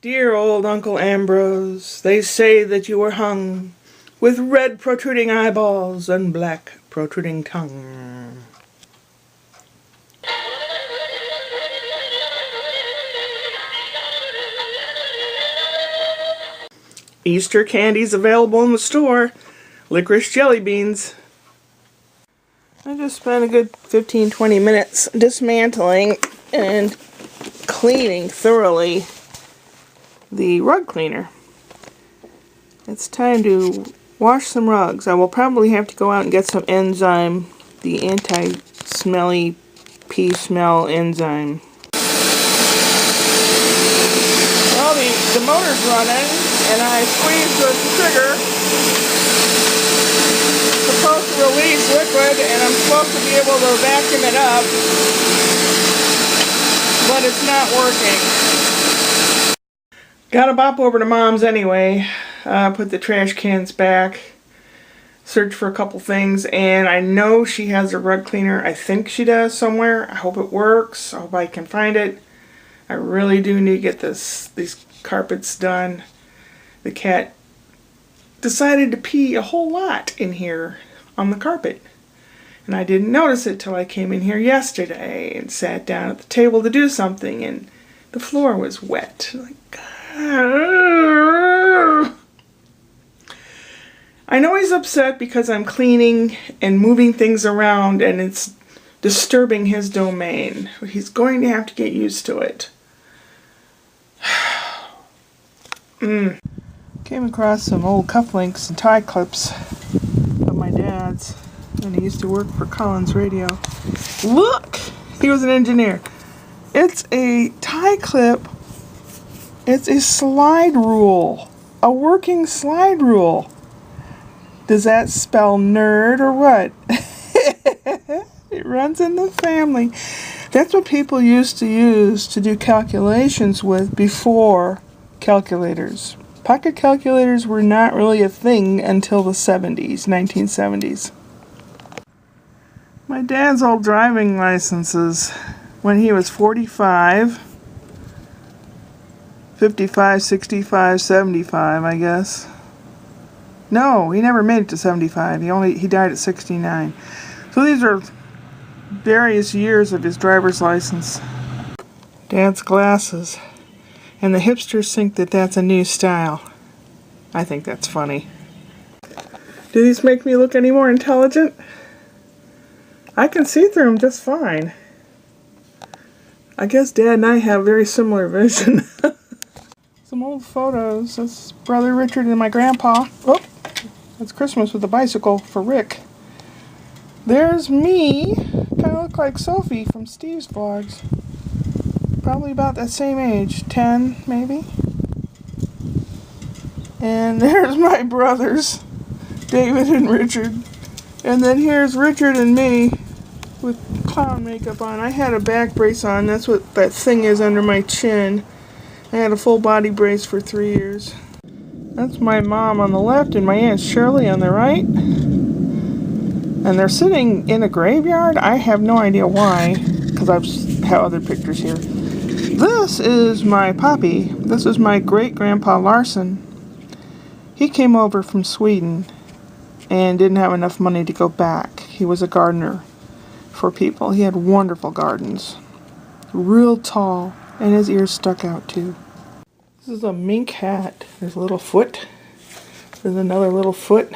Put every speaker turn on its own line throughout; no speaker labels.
Dear old Uncle Ambrose, they say that you were hung with red protruding eyeballs and black protruding tongue. Easter candies available in the store. Licorice jelly beans. I just spent a good 15-20 minutes dismantling and cleaning thoroughly the rug cleaner. It's time to wash some rugs. I will probably have to go out and get some enzyme, the anti-smelly pea smell enzyme. Well, the motor's running, and I squeezed the trigger. It's supposed to release liquid, and I'm supposed to be able to vacuum it up, but it's not working. Gotta bop over to Mom's anyway. Put the trash cans back, search for a couple things, and I know she has a rug cleaner. I think she does somewhere. I hope it works. I hope I can find it. I really do need to get these carpets done. The cat decided to pee a whole lot in here on the carpet, and I didn't notice it till I came in here yesterday and sat down at the table to do something, and the floor was wet. Like, I know he's upset because I'm cleaning and moving things around and it's disturbing his domain. He's going to have to get used to it. Came across some old cufflinks and tie clips of my dad's, and he used to work for Collins Radio. Look! He was an engineer. It's a tie clip. It's a slide rule. A working slide rule. Does that spell nerd or what? It runs in the family. That's what people used to use to do calculations with before calculators. Pocket calculators were not really a thing until the 70s, 1970s. My dad's old driving licenses, when he was 45, 55, 65, 75, I guess. No, he never made it to 75. He died at 69. So these are various years of his driver's license. Dad's glasses. And the hipsters think that that's a new style. I think that's funny. Do these make me look any more intelligent? I can see through them just fine. I guess Dad and I have very similar vision. Some old photos. That's Brother Richard and my grandpa. Oh, that's Christmas with a bicycle for Rick. There's me. Kind of look like Sophie from Steve's vlogs. Probably about that same age. 10, maybe. And there's my brothers, David and Richard. And then here's Richard and me with clown makeup on. I had a back brace on. That's what that thing is under my chin. I had a full body brace for 3 years. That's my mom on the left and my Aunt Shirley on the right. And they're sitting in a graveyard. I have no idea why, because I have other pictures here. This is my poppy. This is my great-grandpa Larson. He came over from Sweden and didn't have enough money to go back. He was a gardener for people. He had wonderful gardens. Real tall, and his ears stuck out too. This is a mink hat. There's a little foot. There's another little foot.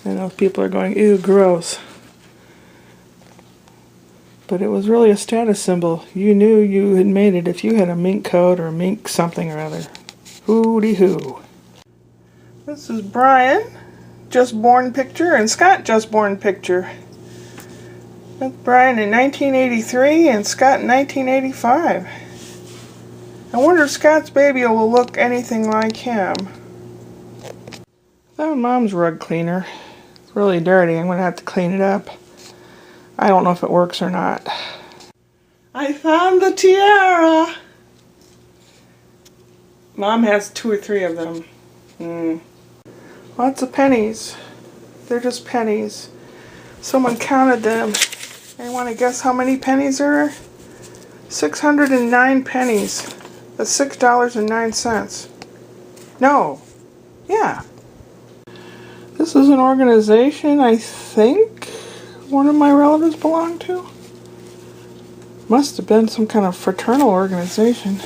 And those people are going, ew, gross. But it was really a status symbol. You knew you had made it if you had a mink coat or a mink something or other. Hooty-hoo. This is Brian, just born picture, and Scott, just born picture. That's Brian in 1983 and Scott in 1985. I wonder if Scott's baby will look anything like him. Found Mom's rug cleaner. It's really dirty. I'm going to have to clean it up. I don't know if it works or not. I found the tiara! Mom has 2 or 3 of them. Lots of pennies. They're just pennies. Someone counted them. Anyone want to guess how many pennies there are? 609 pennies. That's $6.09. No. Yeah. This is an organization I think one of my relatives belonged to. Must have been some kind of fraternal organization.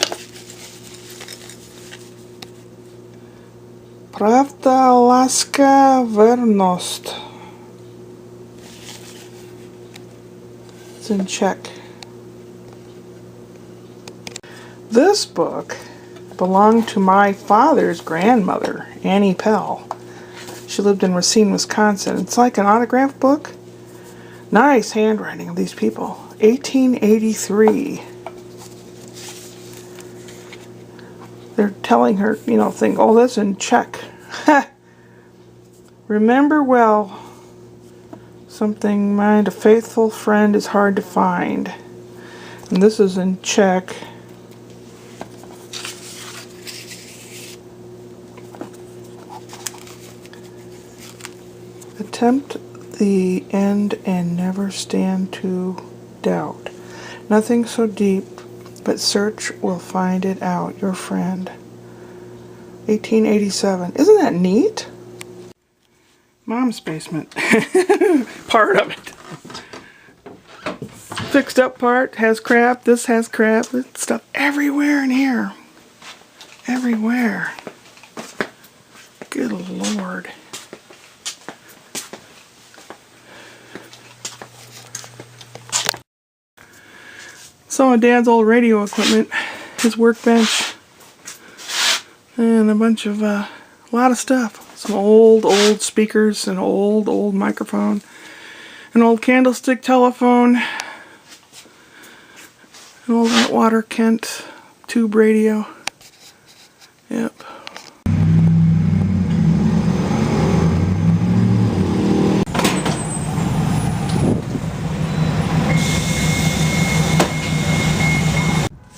Pravda, Laska, Vernost. It's in Czech. This book belonged to my father's grandmother, Annie Pell. She lived in Racine, Wisconsin. It's like an autograph book. Nice handwriting of these people. 1883. They're telling her, think, oh, that's in Czech. Remember well, something mind a faithful friend is hard to find. And this is in Czech. Attempt the end and never stand to doubt. Nothing so deep, but search will find it out, your friend. 1887. Isn't that neat? Mom's basement. Part of it. Fixed up part has crap. This has crap. There's stuff everywhere in here. Everywhere. Good Lord. Some of Dad's old radio equipment, his workbench, and a bunch of, a lot of stuff. Some old speakers, an old microphone, an old candlestick telephone, an old Atwater Kent tube radio. Yep.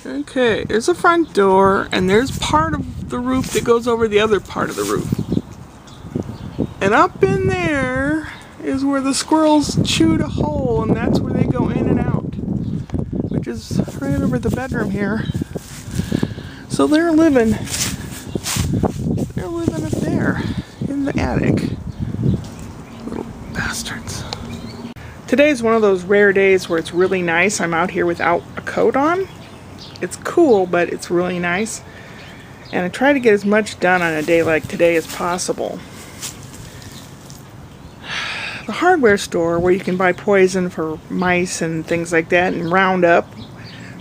Okay, there's a front door, and there's part of the roof that goes over the other part of the roof. And up in there is where the squirrels chewed a hole, and that's where they go in and out, which is right over the bedroom here. So they're living up there in the attic. Little bastards. Today's one of those rare days where it's really nice. I'm out here without a coat on. It's cool, but it's really nice. And I try to get as much done on a day like today as possible. The hardware store where you can buy poison for mice and things like that, and Roundup,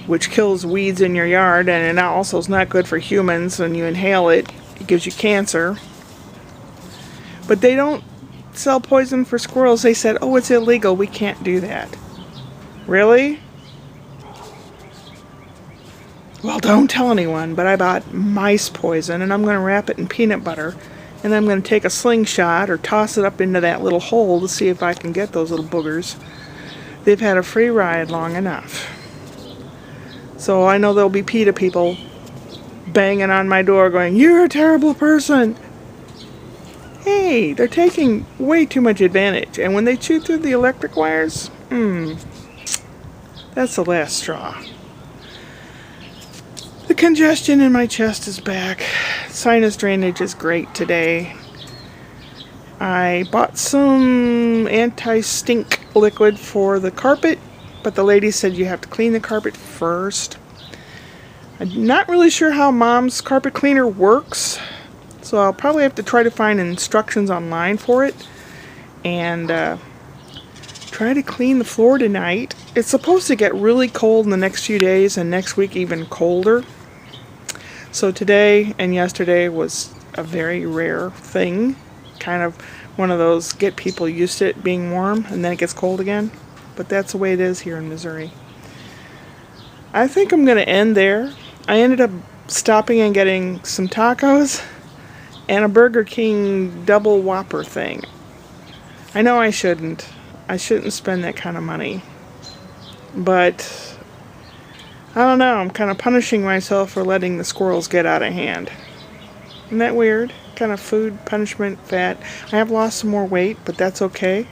which kills weeds in your yard, and it also is not good for humans. When you inhale it, it gives you cancer. But they don't sell poison for squirrels. They said, oh, it's illegal, we can't do that. Really? Well, don't tell anyone, but I bought mice poison, and I'm going to wrap it in peanut butter, and then I'm going to take a slingshot or toss it up into that little hole to see if I can get those little boogers. They've had a free ride long enough. So I know there'll be PETA people banging on my door going, you're a terrible person. Hey, they're taking way too much advantage, and when they chew through the electric wires, that's the last straw. The congestion in my chest is back. Sinus drainage is great today. I bought some anti-stink liquid for the carpet, but the lady said you have to clean the carpet first. I'm not really sure how Mom's carpet cleaner works, so I'll probably have to try to find instructions online for it and try to clean the floor tonight. It's supposed to get really cold in the next few days, and next week even colder. So today and yesterday was a very rare thing. Kind of one of those get people used to it being warm and then it gets cold again. But that's the way it is here in Missouri. I think I'm going to end there. I ended up stopping and getting some tacos and a Burger King double Whopper thing. I know I shouldn't. I shouldn't spend that kind of money. But I don't know, I'm kind of punishing myself for letting the squirrels get out of hand. Isn't that weird? Kind of food punishment, fat. I have lost some more weight, but that's okay.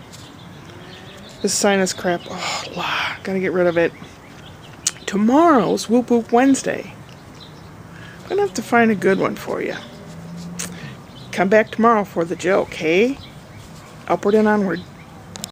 This sinus crap, gotta get rid of it. Tomorrow's Whoop Whoop Wednesday. I'm gonna have to find a good one for you. Come back tomorrow for the joke, hey? Upward and onward.